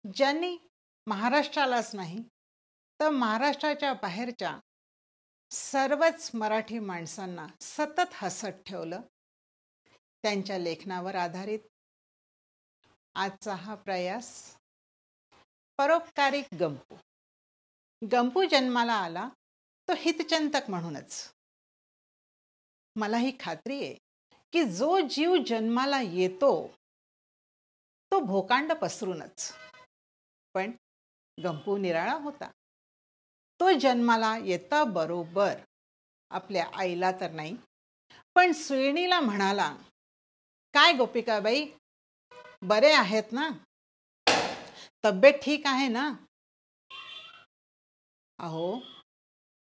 ज्यांनी महाराष्ट्रालाच नाही तर महाराष्ट्राच्या बाहेरच्या सर्वच मराठी माणसांना सतत हसत ठेवलं, त्यांच्या लेखनावर आधारित आजचा हा प्रयास परोपकारी गंपू. गंपू जन्माला आला तो हितचिंतक म्हणूनच. मला ही खात्री आहे की जो जीव जन्माला येतो तो भोकांड पसरूनच, पण गंपू निराळा होता. तो जन्माला येता बरोबर आपल्या आईला तर नाही पण सुयणीला म्हणाला, काय गोपिकाबाई, बरे आहेत ना? तब्येत ठीक आहे ना? अहो,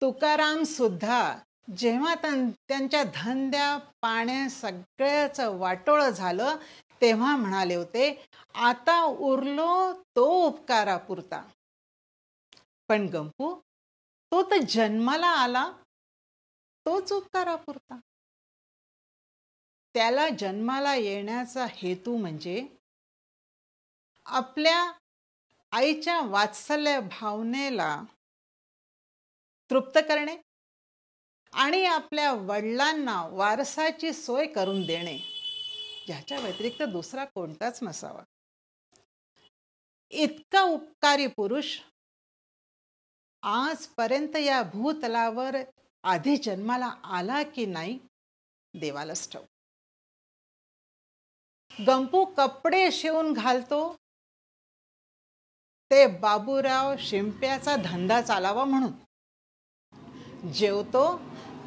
तुकाराम सुद्धा जेव्हा त्यांच्या धंद्या पाण्या सगळ्याच वाटोळं झालं तेव्हा म्हणाले होते, आता उरलो तो उपकारापुरता. पण गंपू तो तर जन्माला आला तोच उपकारापुरता. त्याला जन्माला येण्याचा हेतू म्हणजे आपल्या आईच्या वात्सल्य भावनेला तृप्त करणे आणि आपल्या वडिलांना वारसाची सोय करून देणे, याच्या व्यतिरिक्त दुसरा कोणताच नसावा. इतका उपकारी पुरुष आजपर्यंत या भूतलावर आधी जन्माला आला की नाही, देवालाच ठाऊक. गंपू कपडे शिवून घालतो ते बाबूराव शिंप्याचा धंदा चालावा म्हणून. जेवतो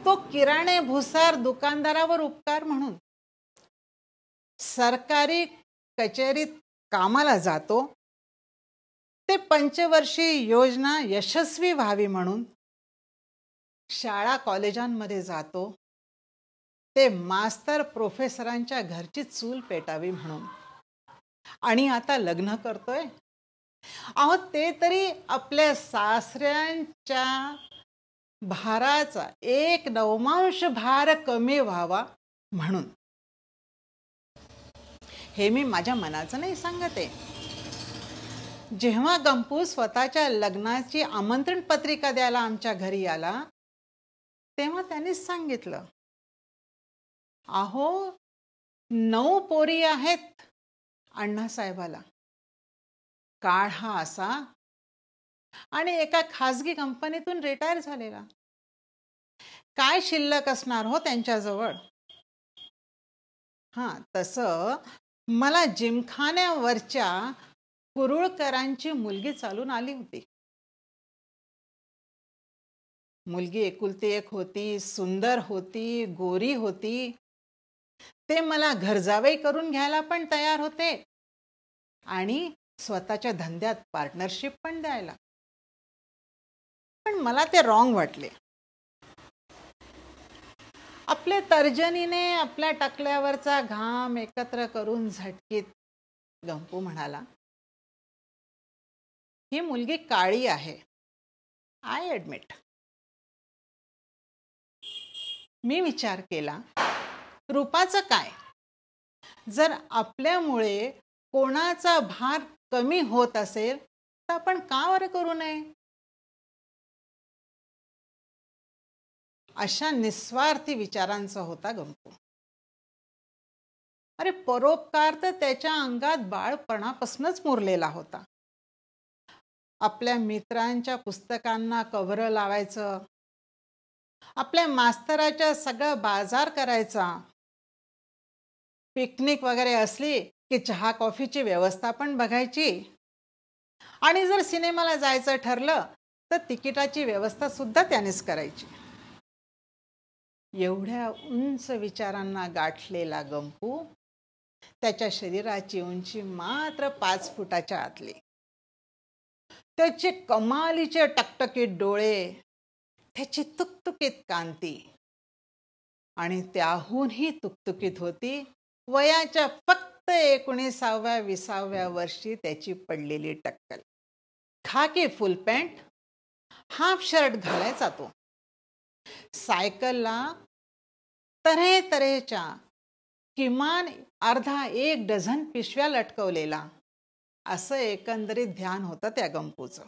तो किराणे भुसार दुकानदारावर उपकार म्हणून. सरकारी कचेरीत कामाला जातो ते पंचवर्षीय योजना यशस्वी व्हावी म्हणून. शाळा कॉलेजांमध्ये जातो ते मास्तर प्रोफेसरांच्या घरची चूल पेटावी म्हणून. आणि आता लग्न करतोय, अहो ते तरी आपल्या सासऱ्यांच्या भाराचा 1/9 भार कमी व्हावा म्हणून. हे मी माझ्या मनाचं नाही सांगते. जेव्हा गंपू स्वतःच्या लग्नाची आमंत्रण पत्रिका द्यायला आमच्या घरी आला तेव्हा त्यांनीच सांगितलं, अहो 9 पोरी आहेत अण्णासाहेबाला. काळ हा असा आणि एका खासगी कंपनीतून रिटायर झालेला. काय शिल्लक असणार हो त्यांच्याजवळ. तसं मला जिमखान्यावरच्या कुरुळकरांची मुलगी चालून आली होती. मुलगी एकुलती एक होती, सुंदर होती, गोरी होती. ते मला घरजावई करून घ्यायला पण तयार होते आणि स्वतःच्या धंद्यात पार्टनरशिप पण द्यायला. पण मला ते रॉंग वाटले. आपल्या तर्जनीने आपल्या टकल्यावरचा घाम एकत्र करून झटकीत गंपू म्हणाला, ही मुलगी काळी आहे, आय ॲडमिट. मी विचार केला, रूपाचं काय, जर आपल्यामुळे कोणाचा भार कमी होत असेल तर आपण का बरं करू नये? अशा निस्वार्थी विचारांचा होता गंपू. अरे परोपकार तर त्याच्या अंगात बाळपणापासूनच मुरलेला होता. आपल्या मित्रांच्या पुस्तकांना कव्हर लावायचं, आपल्या मास्तराच्या सगळा बाजार करायचा, पिकनिक वगैरे असली की चहा कॉफीची व्यवस्था पण बघायची, आणि जर सिनेमाला जायचं ठरलं तर तिकिटाची व्यवस्था सुद्धा त्यानेच करायची. एवढ्या उंच विचारांना गाठलेला गंपू, त्याच्या शरीराची उंची मात्र 5 फुटाच्या आतली. त्याचे कमालीचे टकटकीत डोळे, त्याची तुकतुकीत कांती, आणि त्याहूनही तुकतुकीत होती वयाच्या फक्त 19व्या-20व्या वर्षी त्याची पडलेली टक्कल. खाकी फुल पॅन्ट, हाफ शर्ट घालायचा तो. सायकलला तऱ्हेतऱ्हेच्या किमान अर्धा 1 डझन पिशव्या लटकवलेला, असं एकंदरीत ध्यान होतं त्या गंपूचं.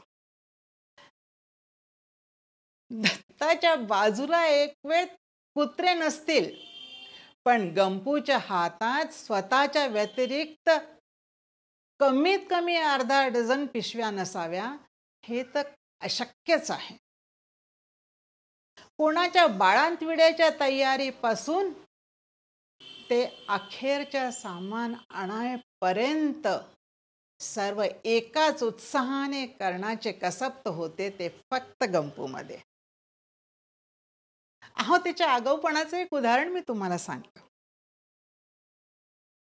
दत्ताच्या बाजूला एक वेळ कुत्रे नसतील, पण गंपूच्या हातात स्वतःच्या व्यतिरिक्त कमीत कमी अर्धा डझन पिशव्या नसाव्या हे तर अशक्यच आहे. कोणाच्या बाळंतविड्याच्या तयारीपासून ते अखेरच्या सामान आणायपर्यंत सर्व एकाच उत्साहाने करण्याचे कसब होते ते फक्त गंपूमध्ये. अहो, त्याच्या आगाऊपणाचं एक उदाहरण मी तुम्हाला सांगतो.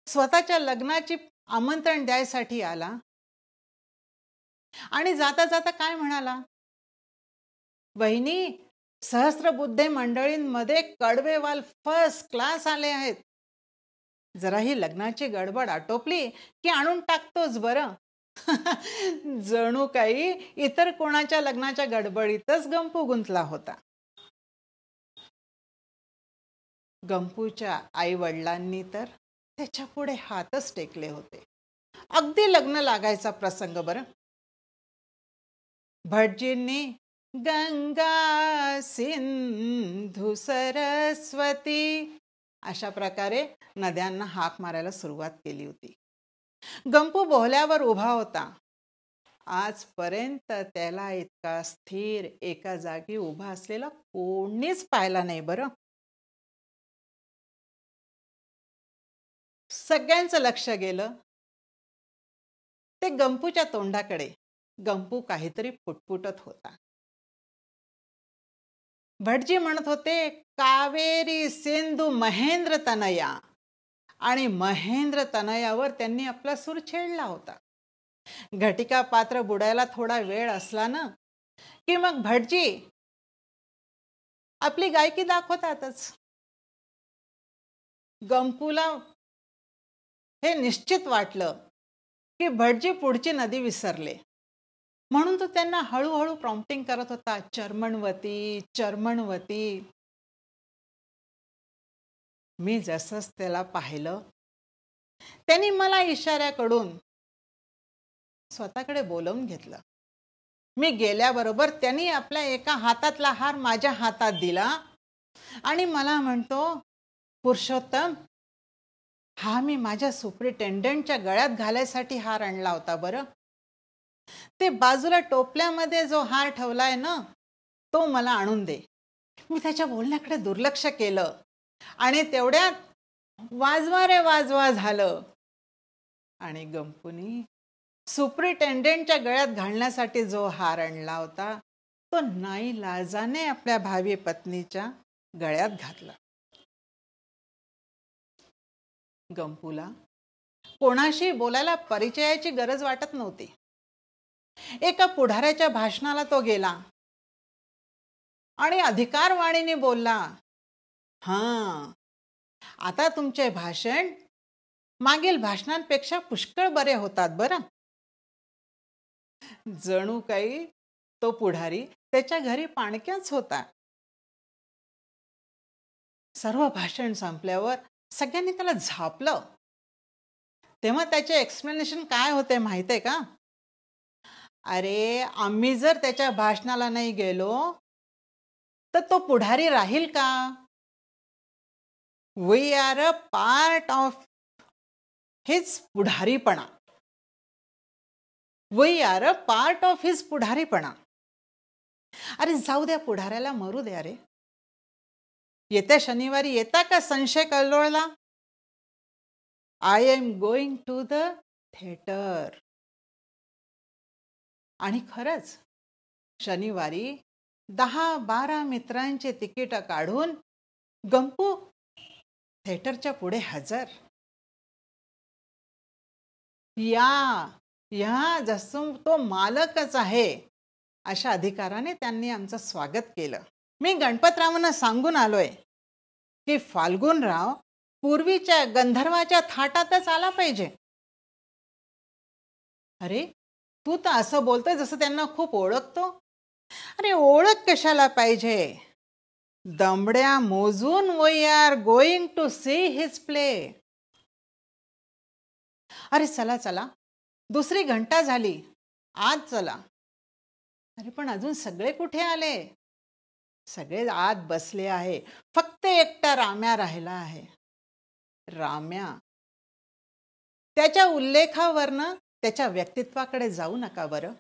स्वतःच्या लग्नाची आमंत्रण द्यायसाठी आला आणि जाता जाता काय म्हणाला, वहिनी, सहस्त्रबुद्धे मंडळींमध्ये कडवेवाल फर्स्ट क्लास आले आहेत. जरा ही लग्नाची गडबड आटोपली की आणून टाकतोच बरं. जणू काही इतर कोणाच्या लग्नाच्या गडबडीतच गंपू गुंतला होता. गंपूच्या आई वडिलांनी तर त्याच्या पुढे हातच टेकले होते. अगदी लग्न लागायचा प्रसंग बरं. भटजींनी गंगा सिंधू सरस्वती अशा प्रकारे नद्यांना हाक मारायला सुरुवात केली होती. गंपू बोहल्यावर उभा होता. आजपर्यंत त्याला इतका स्थिर एका जागी उभा असलेला कोणीच पाहिला नाही बरं. सगळ्यांचं लक्ष गेलं ते गंपूच्या तोंडाकडे. गंपू काहीतरी पुटपुटत होता. भटजी म्हणत होते, कावेरी सिंधू महेंद्र तनया, आणि महेंद्र तनयावर त्यांनी आपला सूर छेडला होता. घटिका पात्र बुडायला थोडा वेळ असला ना की मग भटजी आपली गायकी दाखवतातच. गंपूला हे निश्चित वाटलं की भटजी पुढची नदी विसरले, म्हणून तो त्यांना हळूहळू प्रॉम्प्टिंग करत होता, चर्मणवती चर्मणवती. मी जसंच त्याला पाहिलं त्यांनी मला इशाऱ्याकडून स्वतःकडे बोलवून घेतलं. मी गेल्याबरोबर त्यांनी आपल्या एका हातातला हार माझ्या हातात दिला आणि मला म्हणतो, पुरुषोत्तम, हा मी माझ्या सुपरिटेंडंटच्या गळ्यात घालायसाठी हार आणला होता बरं. ते बाजूला टोपल्यामध्ये जो हार ठेवलाय ना तो मला आणून दे. मी त्याच्या बोलण्याकडे दुर्लक्ष केलं आणि तेवढ्यात वाजवा रे वाजवा झालं आणि गंपूनी सुपरिटेंडंटच्या गळ्यात घालण्यासाठी जो हार आणला होता तो नाईलाजाने आपल्या भावी पत्नीच्या गळ्यात घातला. गंपूला कोणाशी बोलायला परिचयाची गरज वाटत नव्हती. एका पुढाऱ्याच्या भाषणाला तो गेला आणि अधिकारवाणीने बोलला, हां, आता तुमचे भाषण मागील भाषणांपेक्षा पुष्कळ बरे होतात बरं. जणू काही तो पुढारी त्याच्या घरी पाणक्याच होता. सर्व भाषण संपल्यावर सगळ्यांनी त्याला झापलं तेव्हा त्याचे एक्सप्लेनेशन काय होते माहितीये का? अरे आम्ही जर त्याच्या भाषणाला नाही गेलो तर तो पुढारी राहील का? We are a part of his पुढारीपणा. We are a part of his पुढारीपणा. अरे जाऊ द्या, पुढाऱ्याला मरू द्या रे. येत्या शनिवारी येता का संशय कल्लोळला? I am going to the theatre. आणि खरंच शनिवारी 10-12 मित्रांचे तिकीट काढून गंपू थिएटरच्या पुढे हजर. या जसं तो मालकच आहे अशा अधिकाराने त्यांनी आमचं स्वागत केलं. मी गणपतरावांना सांगून आलोय की फाल्गुनराव पूर्वीच्या गंधर्वाच्या थाटातच आला पाहिजे. अरे तू तर असं बोलतोय जसं त्यांना खूप ओळखतो. अरे ओळख कशाला पाहिजे? दमड्या मोजून we are going to see his play. अरे चला चला, दुसरी घंटा झाली, आज चला. अरे पण अजून सगळे कुठे आले? सगळे आत बसले आहे, फक्त एकटा राम्या राहिला आहे. राम्या, त्याच्या उल्लेखावरनं त्याच्या व्यक्तित्वाकडे जाऊ नका बरं.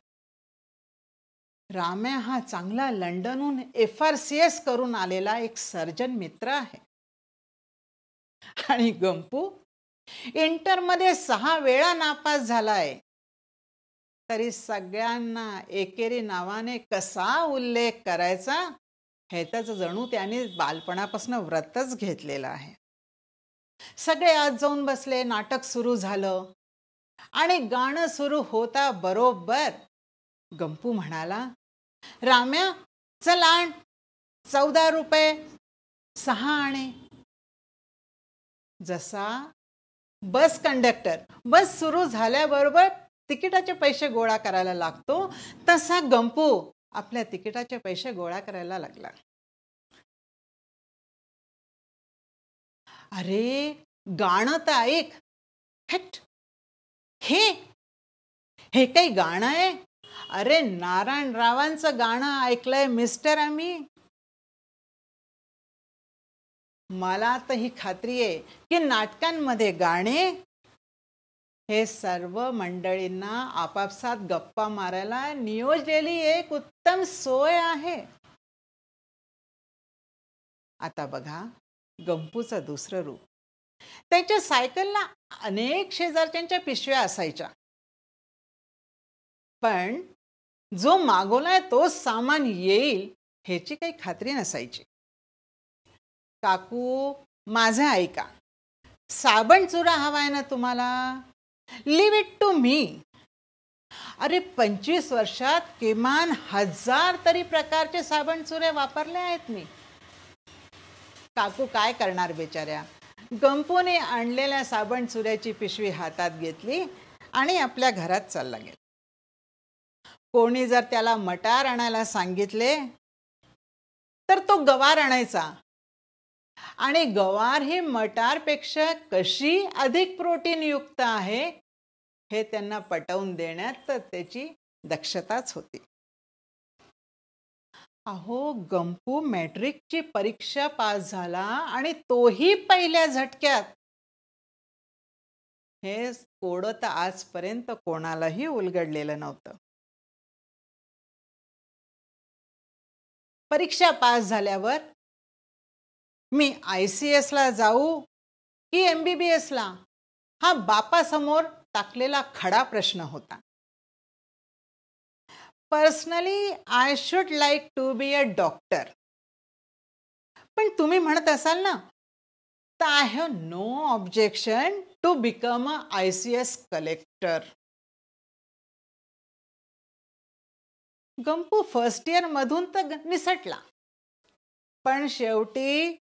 राम्या हा चांगला लंडनहून FRCS करून आलेला एक सर्जन मित्र आहे. आणि गंपू इंटरमध्ये 6 वेळा नापास झालाय. तरी सगळ्यांना एकेरी नावाने कसा उल्लेख करायचा ह्याच जणू त्याने बालपणापासून व्रतच घेतलेलं आहे. सगळे आज जाऊन बसले. नाटक सुरू झालं आणि गाणं सुरू होता बरोबर गंपू म्हणाला, राम्या चल आण, 14 रुपये 6 आणे. जसा बस कंडक्टर बस सुरू झाल्याबरोबर तिकिटाचे पैसे गोळा करायला लागतो, तसा गंपू आपल्या तिकिटाचे पैसे गोळा करायला लागला. अरे गाणं तर ऐक. हे काही गाणं आहे? अरे नारायणरावांचं गाणं ऐकलंय मिस्टर आम्ही. मला तर ही खात्री आहे की नाटकांमध्ये गाणे हे सर्व मंडळींना आपापसात गप्पा मारायला नियोजलेली एक उत्तम सोय आहे. आता बघा गंपूचं दुसरं रूप. त्याच्या सायकलला अनेक शेजारच्यांच्या पिशव्या असायच्या, पण जो मागवलाय तोच सामान येईल ह्याची काही खात्री नसायची. काकू माझं ऐका, साबण चुरा हवाय ना तुम्हाला? Leave it to me. अरे 25 वर्षात किमान 1000 तरी प्रकारचे साबण चुरे वापरले आहेत मी. काकू काय करणार बिचाऱ्या. गंपूने आणलेल्या साबण चुऱ्याची पिशवी हातात घेतली आणि आपल्या घरात चालला गेला. कोणी जर त्याला मटार आणायला सांगितले तर तो गवार आणायचा, आणि गवार ही मटारपेक्षा कशी अधिक प्रोटीन युक्त आहे हे त्यांना पटवून देण्यात त्याची दक्षताच होती. अहो गंपू मॅट्रिकची परीक्षा पास झाला आणि तोही पहिल्या झटक्यात. हे कोडं तर आजपर्यंत कोणालाही उलगडलेलं नव्हतं. परीक्षा पास झाल्यावर मी ICS ला जाऊ की MBBS ला, हा बापासमोर टाकलेला खडा प्रश्न होता. Personally I should like to be a doctor. पण तुम्ही म्हणत असाल ना, तर I have no objection to become a ICS collector. Gampu first year मधून तर निसटला, पण शेवटी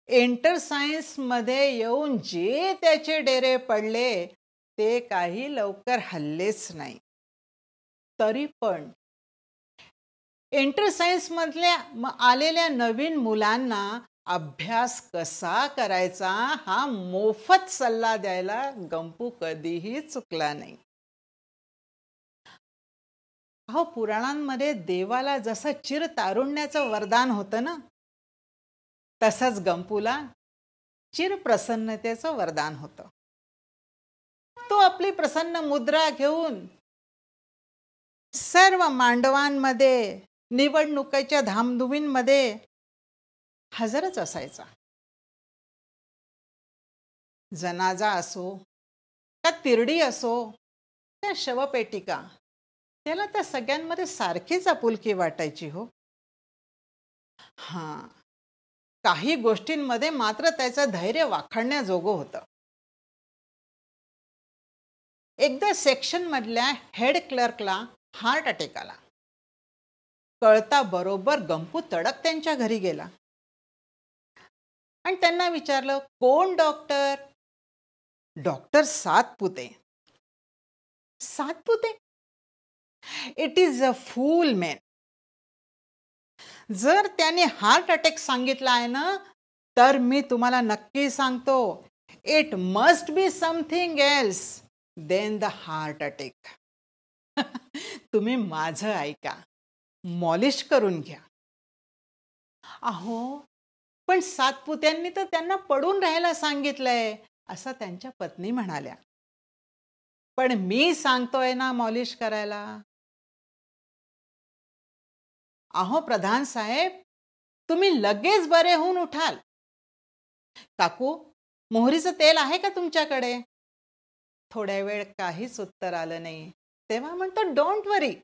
इंटर सायन्स मध्ये येऊन जे त्याचे डेरे पडले ते काही लवकर हल्लेच नाही. तरी पण इंटर सायन्स मधल्या आलेल्या नवीन मुलांना अभ्यास कसा करायचा हा मोफत सल्ला द्यायला गंपू कधीही चुकला नाही. अहो, पुराणांमध्ये देवाला जसं चिर तारुण्याचं वरदान होतं ना, तसंच गंपूला चिर प्रसन्नतेचं वरदान होतं. तो आपली प्रसन्न मुद्रा घेऊन सर्व मांडवांमध्ये, निवडणुकीच्या धामधुमींमध्ये हजरच असायचा. जनाजा असो का तिरडी असो त्या शवपेटिका, त्याला त्या सगळ्यांमध्ये सारखीच आपुलकी वाटायची हो. हां, काही गोष्टींमध्ये मात्र त्याचं धैर्य वाखाणण्याजोगं होतं. एकदा सेक्शन मधल्या हेड क्लर्कला हार्ट अटॅक आला. कळता बरोबर गंपू तडक त्यांच्या घरी गेला आणि त्यांना विचारलं, कोण doctor? Doctor Satpute. Satpute? It is a fool man. जर त्याने हार्ट अटॅक सांगितला आहे ना, तर मी तुम्हाला नक्की सांगतो, it must be something else than the heart attack. तुम्ही माझं ऐका, मॉलिश करून घ्या. अहो, पण सातपुत्यांनी तर त्यांना पडून राहायला सांगितलंय, असं त्यांच्या पत्नी म्हणाल्या. पण मी सांगतोय ना मॉलिश करायला. अहो प्रधान साहेब, तुम्ही लगेच बरे होऊन उठाल. काकू, मोहरीचं तेल आहे का तुमच्याकडे? थोड्या वेळ काहीच उत्तर आलं नाही. तेव्हा म्हणतो, डोंट वरी.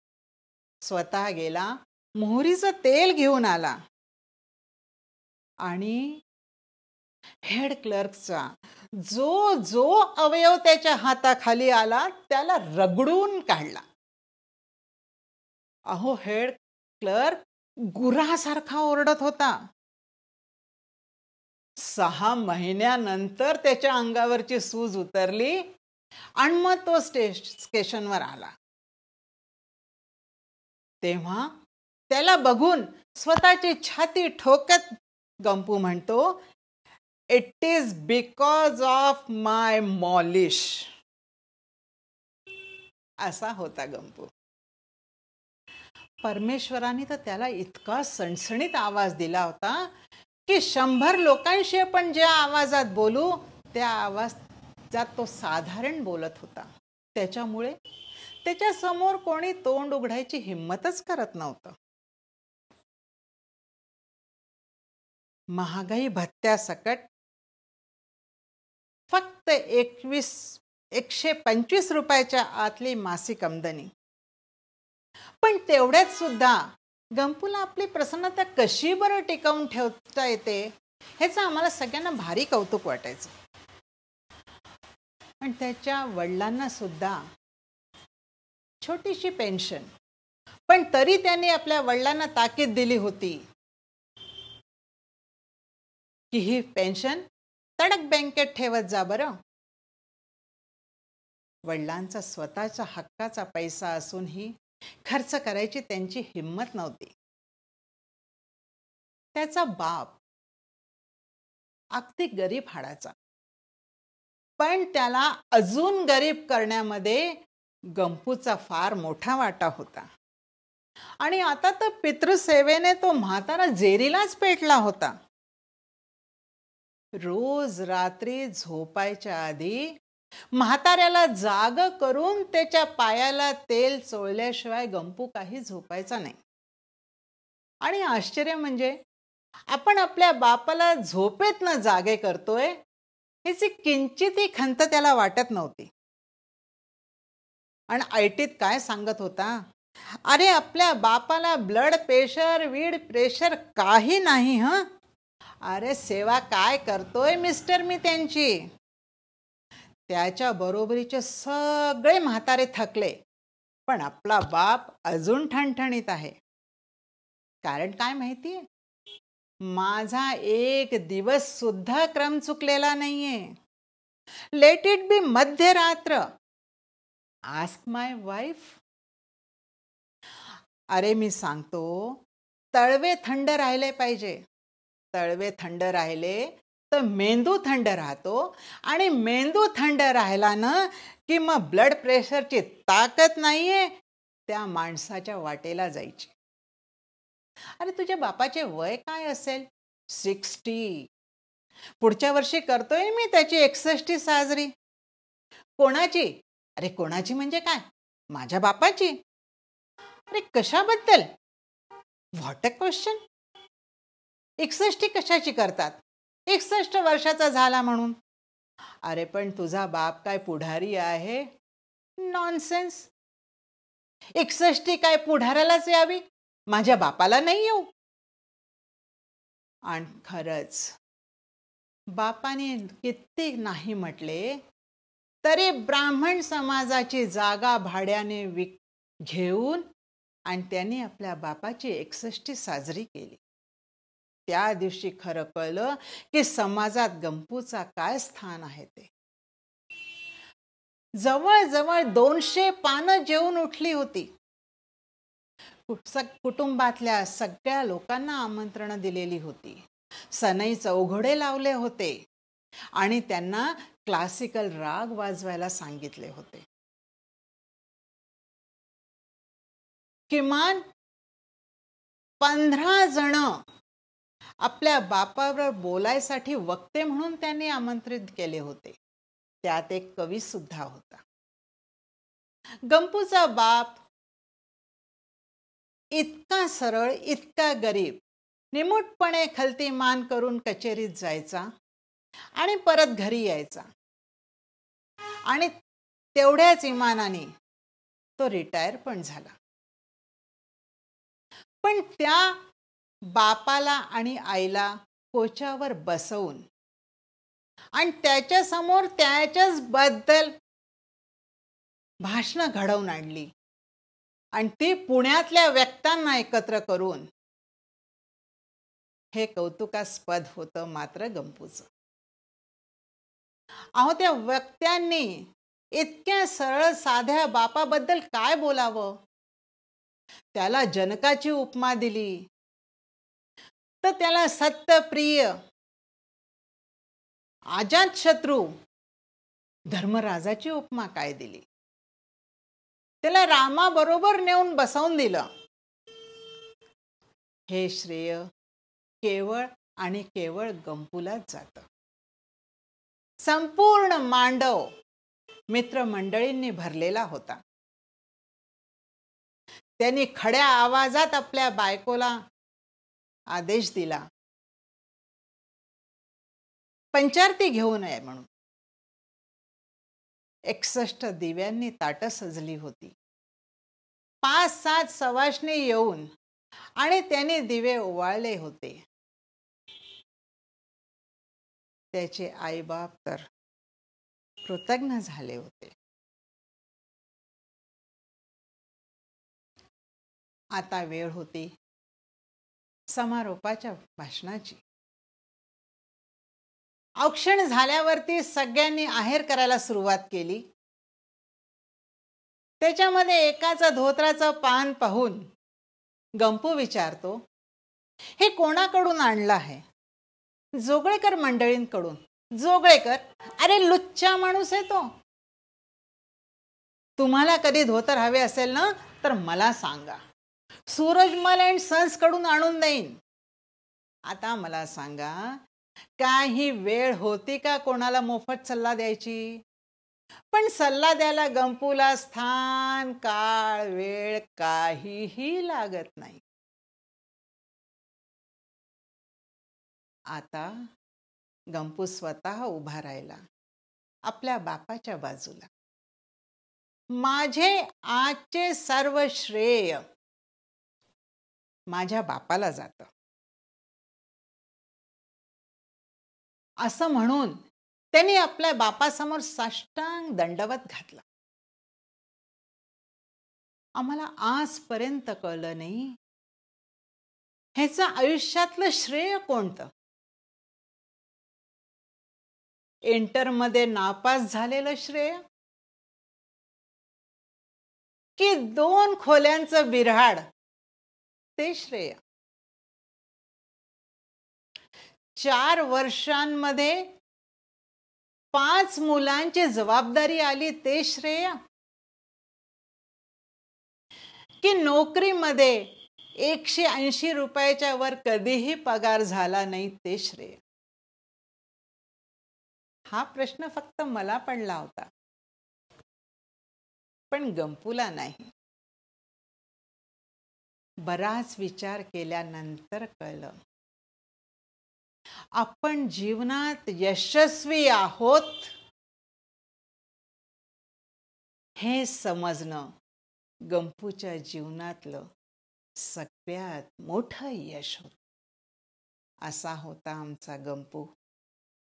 स्वतः गेला, मोहरीचं तेल घेऊन आला आणि हेड क्लर्कचा जो जो अवयव त्याच्या हाताखाली आला त्याला रगडून काढला. अहो, हेड क्लर्क गुरासारखा ओरडत होता. 6 महिन्यानंतर त्याच्या अंगावरची सूज उतरली आणि मग तो स्टेशनवर आला. तेव्हा त्याला बघून स्वतःची छाती ठोकत गंपू म्हणतो, it is because of my Molisch. असा होता गंपू. परमेश्वराने तर त्याला इतका सणसणीत आवाज दिला होता की 100 लोकांशी आपण ज्या आवाजात बोलू त्या आवाजात तो साधारण बोलत होता. त्याच्यामुळे त्याच्या समोर कोणी तोंड उघडायची हिम्मतच करत नव्हतं. महागाई भत्त्यासकट फक्त 125 रुपयाच्या आतली मासिक आमदनी. पण तेवढ्यात सुद्धा गंपूला आपली प्रसन्नता कशी बरं टिकवून ठेवता येते ह्याचं आम्हाला सगळ्यांना भारी कौतुक वाटायचं. पण त्याच्या वडिलांना सुद्धा छोटीशी पेन्शन, पण तरी त्यांनी आपल्या वडिलांना ताकीद दिली होती की ही पेन्शन तडक बँकेत ठेवत जा बरं. वडिलांचा स्वतःचा हक्काचा पैसा असूनही खर्च करायची त्यांची हिम्मत नव्हती. त्याचा बाप अगदी गरीब हाडाचा, पण त्याला अजून गरीब करण्यामध्ये गंपूचा फार मोठा वाटा होता. आणि आता तर पितृसेवेने तो म्हातारा जेरीलाच पेटला होता. रोज रात्री झोपायच्या आधी म्हाताऱ्याला जाग करून त्याच्या पायाला तेल चोळल्याशिवाय गंपू काही झोपायचा नाही. आणि आश्चर्य म्हणजे आपण आपल्या बापाला झोपेत न जागे करतोय ह्याची किंचितही खंत त्याला वाटत नव्हती. आणि ऐटीत काय सांगत होता, अरे आपल्या बापाला ब्लड प्रेशर वीड प्रेशर काही नाही. अरे सेवा काय करतोय मिस्टर मी त्यांची. त्याच्या बरोबरीचे सगळे म्हातारे थकले, पण आपला बाप अजून ठणठणीत आहे. कारण काय माहितीये, माझा एक दिवस सुद्धा क्रम चुकलेला नाहीये. लेट इट बी मध्यरात्र, आस्क माय वाईफ. अरे मी सांगतो, तळवे थंड राहिले पाहिजे तळवे थंड राहिले तर मेंदू थंड राहतो आणि मेंदू थंड राहिला ना की मग ब्लड प्रेशरची ताकद नाहीये त्या माणसाच्या वाटेला जायची. अरे तुझ्या बापाचे वय काय असेल? 60. पुढच्या वर्षी करतोय मी त्याची 61 साजरी. कोणाची? अरे कोणाची म्हणजे काय? माझ्या बापाची. अरे कशाबद्दल? What a question. 61 कशाची करतात? 61 वर्षाचा झाला म्हणून. अरे पण तुझा बाप काय पुढारी आहे? नॉनसेन्स. 61 काय पुढाऱ्यालाच यावी, माझ्या बापाला नाही येऊ. आणि खरंच बापाने किती नाही म्हटले तरी ब्राह्मण समाजाची जागा भाड्याने घेऊन आणि त्यांनी आपल्या बापाची 61 साजरी केली. त्या दिवशी खरं कळलं की समाजात गंपूचा काय स्थान आहे ते. जवळजवळ 200 पानं जेवून उठली होती. कुटुंबातल्या सगळ्या लोकांना आमंत्रण दिलेली होती. सनई चौघडे लावले होते आणि त्यांना क्लासिकल राग वाजवायला सांगितले होते. किमान 15 जण आपल्या बापावर बोलायसाठी वक्ते म्हणून त्यांनी आमंत्रित केले होते. त्यात एक कवी सुद्धा होता. गंपूचा बाप इतका सरळ, इतका गरीब, निमूटपणे खलती मान करून कचेरीत जायचा आणि परत घरी यायचा आणि तेवढ्याच इमानाने तो रिटायर पण झाला. पण त्या बापाला आणि आईला कोच्यावर बसवून आणि त्याच्या समोर त्याच्याच बद्दल भाषणं घडवून आणली आणि ती पुण्यातल्या व्यक्तांना एकत्र करून हे कौतुकास्पद होतं मात्र गंपूचं. अहो त्या वक्त्यांनी इतक्या सरळ साध्या बापाबद्दल काय बोलावं? त्याला जनकाची उपमा दिली तर त्याला सत्यप्रिय, अजातशत्रू, धर्मराजाची उपमा काय दिली? त्याला रामाबरोबर नेऊन बसवून दिलं. हे श्रेय केवळ आणि केवळ गंपूलाच जातं. संपूर्ण मांडव मित्रमंडळींनी भरलेला होता. त्यांनी खड्या आवाजात आपल्या बायकोला आदेश दिला पंचारती घेऊन ये म्हणून. 61 दिव्यांनी ताटं सजली होती. 5-7 सवाष्णी येऊन आणि त्यांनी दिवे ओवाळले होते. त्याचे आईबाप तर कृतज्ञ झाले होते. आता वेळ होती समारोपाच्या भाषणाची. औक्षण झाल्यावरती सगळ्यांनी आहेर करायला सुरुवात केली. त्याच्यामध्ये एकाचा धोत्राचं पान पाहून गंपू विचारतो, हे कोणाकडून आणलं आहे? जोगळेकर मंडळींकडून. जोगळेकर? अरे लुच्चा माणूस आहे तो. तुम्हाला कधी धोतर हवे असेल ना तर मला सांगा, सूरजमल अँड सन्स कडून आणून देईन. आता मला सांगा, काही वेळ होती का कोणाला मोफत सल्ला द्यायची? पण सल्ला द्यायला गंपूला स्थान, काळ, वेळ काहीही लागत नाही. आता गंपू स्वतः उभा राहिला आपल्या बापाच्या बाजूला. माझे आजचे सर्व श्रेय माझ्या बापाला जातं असं म्हणून त्यांनी आपल्या बापासमोर साष्टांग दंडवत घातला. आम्हाला आजपर्यंत कळलं नाही ह्याचं आयुष्यातलं श्रेय कोणतं. इंटरमध्ये नापास झालेलं श्रेय की 2 खोल्यांचं बिऱ्हाड ते श्रेय. 4 वर्षांमध्ये 5 मुलांची जबाबदारी आली ते श्रेय, की नोकरीमध्ये 180 रुपयाच्या वर कधीही पगार झाला नाही ते श्रेय? हा प्रश्न फक्त मला पडला होता, पण गंपूला नाही. बराच विचार केल्यानंतर कळलं, आपण जीवनात यशस्वी आहोत हे समजणं गंपूच्या जीवनातलं सगळ्यात मोठं यश होतं. असा होता आमचा गंपू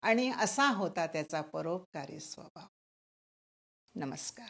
आणि असा होता त्याचा परोपकारी स्वभाव. नमस्कार.